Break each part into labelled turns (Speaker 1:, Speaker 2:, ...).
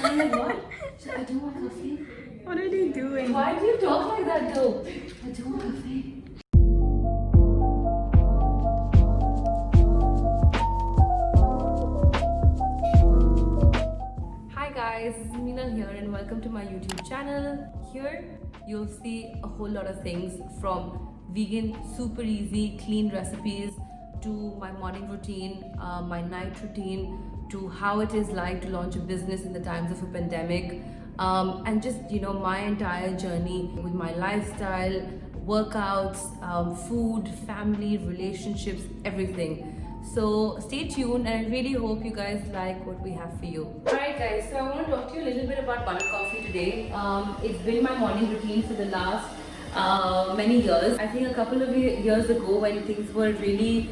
Speaker 1: I'm like, what? She's like, I don't want coffee.
Speaker 2: What are they doing?
Speaker 1: Why do you talk like that though? I don't want coffee. Hi guys, this is Meena here and welcome to my YouTube channel. Here you'll see a whole lot of things from vegan, super easy, clean recipes to my morning routine, my night routine, to how it is like to launch a business in the times of a pandemic, and just my entire journey with my lifestyle, workouts, food, family, relationships, everything. So stay tuned and I really hope you guys like what we have for you. Alright guys, so I want to talk to you a little bit about butter coffee today. It's been my morning routine for the last many years. I think a couple of years ago when things were really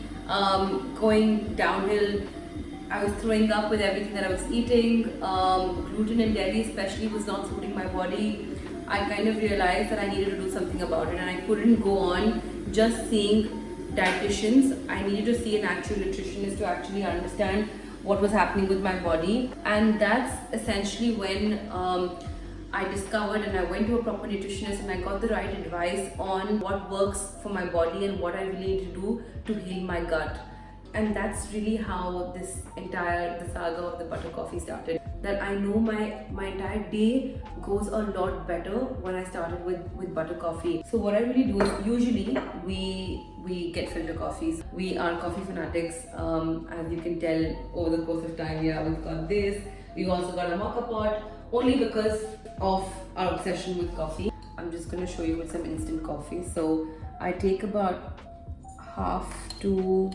Speaker 1: going downhill, I was throwing up with everything that I was eating. Gluten and dairy especially was not suiting my body. I kind of realized that I needed to do something about it and I couldn't go on just seeing dietitians. I needed to see an actual nutritionist to actually understand what was happening with my body, and that's essentially when I discovered and I went to a proper nutritionist and I got the right advice on what works for my body and what I really need to do to heal my gut. And that's really how the saga of the butter coffee started. That I know my entire day goes a lot better when I started with butter coffee. So what I really do is usually we get filter coffees. We are coffee fanatics, as you can tell over the course of time. Yeah, we've got this. We've also got a mocha pot, only because of our obsession with coffee. I'm just going to show you with some instant coffee. So I take about half to,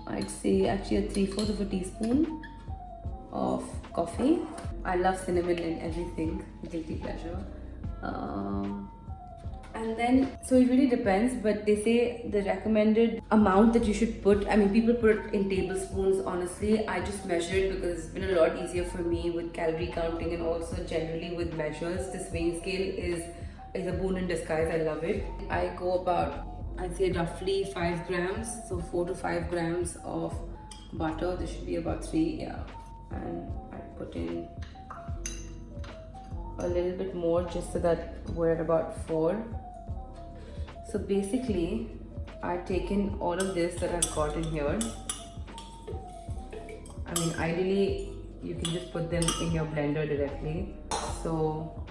Speaker 1: I'd say actually a 3/4 of a teaspoon of coffee. I love cinnamon and everything, guilty pleasure. And then, so it really depends, but they say the recommended amount that you should put, I mean people put it in tablespoons, honestly. I just measure it because it's been a lot easier for me with calorie counting and also generally with measures. This weighing scale is a boon in disguise, I love it. I go about, I'd say roughly 5 grams, so 4 to 5 grams of butter. This should be about 3, yeah. And I put in a little bit more just so that we're at about 4. So basically, I've taken all of this that I've got in here. I mean, ideally, you can just put them in your blender directly. So,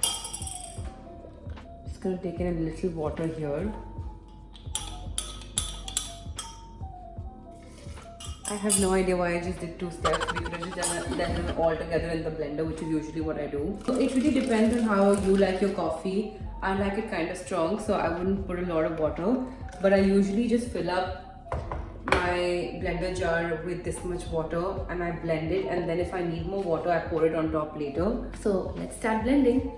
Speaker 1: just gonna take in a little water here. I have no idea why I just did 2 steps. We could have just done them all together in the blender, which is usually what I do. So it really depends on how you like your coffee. I like it kind of strong, so I wouldn't put a lot of water. But I usually just fill up my blender jar with this much water and I blend it. And then if I need more water, I pour it on top later. So let's start blending.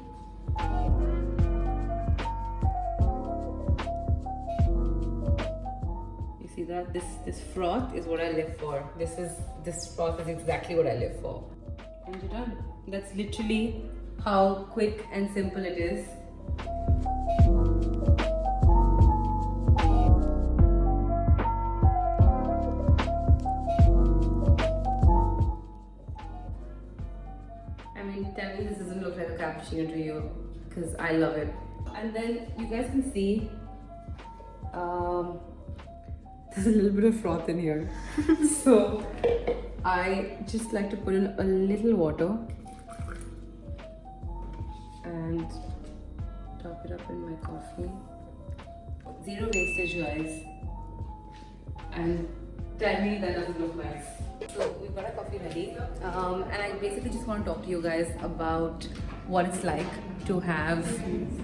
Speaker 1: See that this froth is what I live for. This froth is exactly what I live for. And you're done. That's literally how quick and simple it is. I mean, tell me this doesn't look like a cappuccino to you, because I love it. And then you guys can see there's a little bit of froth in here. So I just like to put in a little water and top it up in my coffee. Zero wastage, guys. And tell me that doesn't look nice. So we've got our coffee ready, and I basically just want to talk to you guys about what it's like to have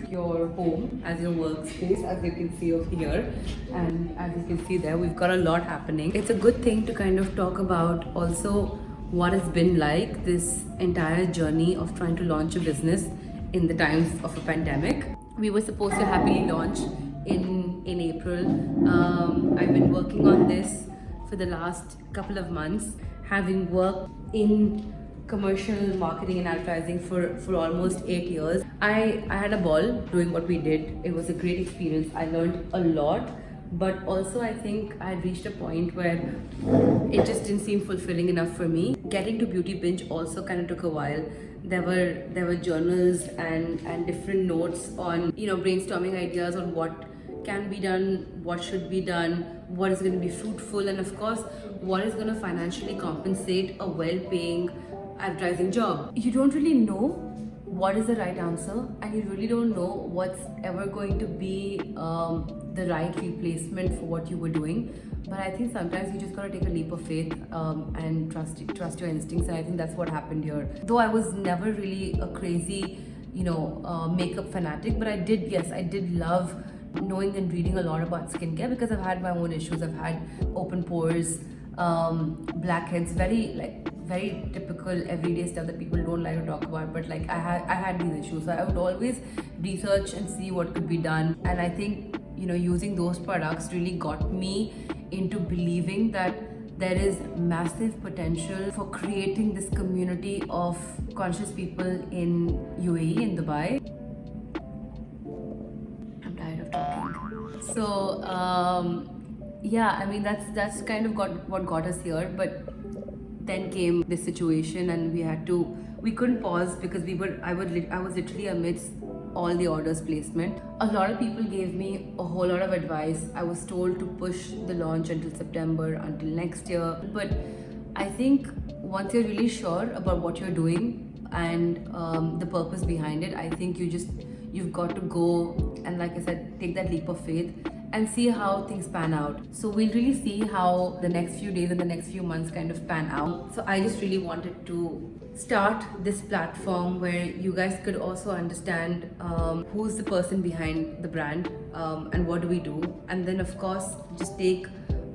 Speaker 1: your home as your workspace, as you can see over here, and as you can see there, we've got a lot happening. It's a good thing to kind of talk about also what it's been like, this entire journey of trying to launch a business in the times of a pandemic. We were supposed to happily launch in April. I've been working on this for the last couple of months, having worked in commercial marketing and advertising for almost 8 years. I had a ball doing what we did. It was a great experience. I learned a lot, but also I think I reached a point where it just didn't seem fulfilling enough for me. getting to Beauty Binge also kind of took a while. There were journals and different notes on, you know, brainstorming ideas on what can be done, what should be done, what is going to be fruitful, and of course, what is going to financially compensate a well-paying advertising job. You don't really know what is the right answer, and you really don't know what's ever going to be the right replacement for what you were doing. But I think sometimes you just gotta take a leap of faith and trust your instincts, and I think that's what happened here. Though I was never really a crazy, makeup fanatic, but I did love knowing and reading a lot about skincare because I've had my own issues. I've had open pores, blackheads, very typical everyday stuff that people don't like to talk about, but like I had these issues, so I would always research and see what could be done. And I think, using those products really got me into believing that there is massive potential for creating this community of conscious people in UAE, in Dubai. I'm tired of talking. So yeah, I mean that's kind of what got us here. But then came this situation, and we couldn't pause because I was literally amidst all the orders placement. A lot of people gave me a whole lot of advice. I was told to push the launch until September, until next year. But I think once you're really sure about what you're doing and the purpose behind it, I think you've got to go and, like I said, take that leap of faith and see how things pan out. So we'll really see how the next few days and the next few months kind of pan out. So I just really wanted to start this platform where you guys could also understand who's the person behind the brand and what do we do, and then of course just take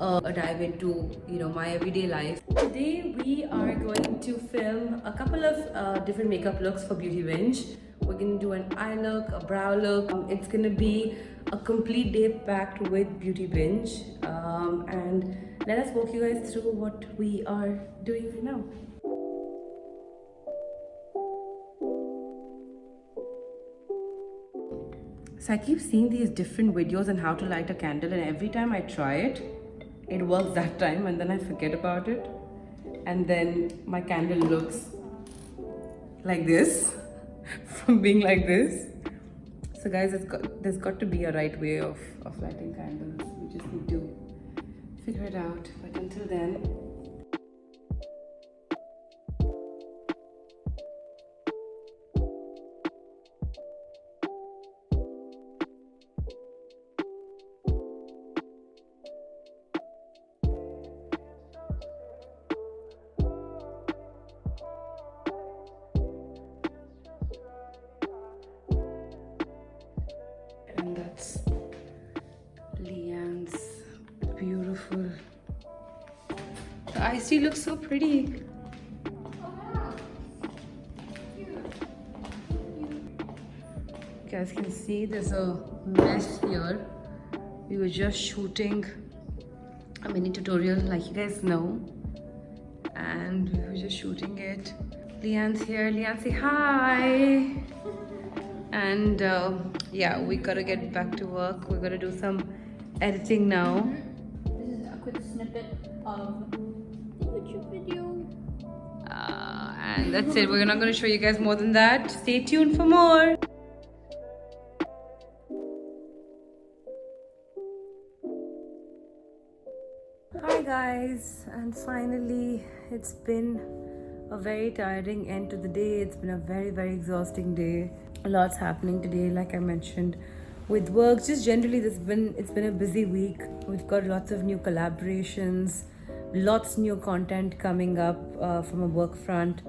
Speaker 1: a dive into my everyday life. Today we are going to film a couple of different makeup looks for Beauty Binge. We're gonna do an eye look, a brow look. It's gonna be a complete day packed with Beauty Binge, and let us walk you guys through what we are doing right now. So I keep seeing these different videos on how to light a candle, and every time I try it, it works that time, and then I forget about it, and then my candle looks like this from being like this. So guys, there's got to be a right way of lighting candles. We just need to figure it out. But until then, and that's Leanne's beautiful. The icy looks so pretty. You guys can see there's a mess here. We were just shooting a mini tutorial, like you guys know, and we were just shooting it. Leanne's here. Leanne, say hi. And yeah, we gotta get back to work. We're gonna do some editing now.
Speaker 2: This is a quick snippet of the YouTube video.
Speaker 1: And that's it. We're not gonna show you guys more than that. Stay tuned for more. Hi guys, and finally it's been a very tiring end to the day. It's been a very exhausting day. Lots happening today, like I mentioned, with work. Just generally it's been a busy week. We've got lots of new collaborations, lots new content coming up from a work front.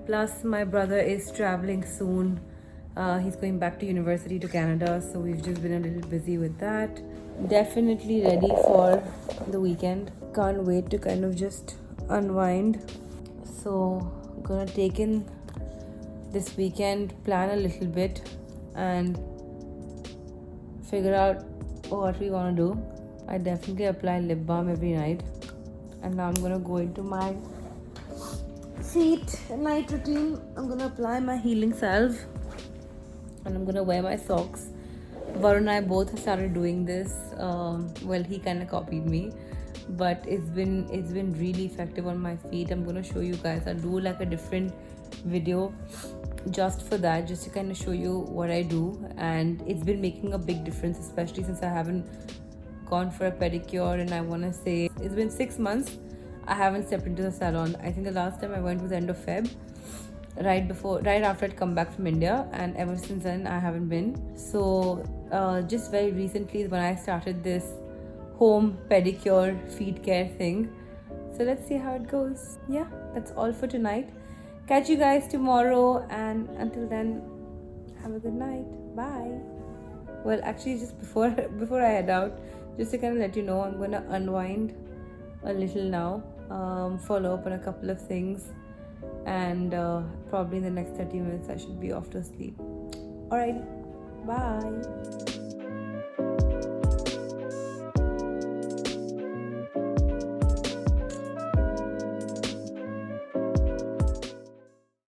Speaker 1: Plus my brother is traveling soon. He's going back to university to Canada, so we've just been a little busy with that. Definitely ready for the weekend. Can't wait to kind of just unwind. So I'm gonna take in this weekend, plan a little bit, and figure out what we want to do. I definitely apply lip balm every night, and now I'm gonna go into my feet night routine. I'm gonna apply my healing salve, and I'm gonna wear my socks. Varun and I both have started doing this. Well, he kind of copied me, but it's been really effective on my feet. I'm gonna show you guys. I'll do like a different video just for that, just to kind of show you what I do, and it's been making a big difference, especially since I haven't gone for a pedicure, and I want to say it's been 6 months I haven't stepped into the salon. I think the last time I went was end of Feb, right after I'd come back from India, and ever since then I haven't been. So just very recently is when I started this home pedicure feet care thing. So let's see how it goes. Yeah, that's all for tonight. Catch you guys tomorrow, and until then, have a good night. Bye. Well, actually, just before I head out, just to kind of let you know, I'm gonna unwind a little now, follow up on a couple of things, and probably in the next 30 minutes I should be off to sleep. Alright, bye.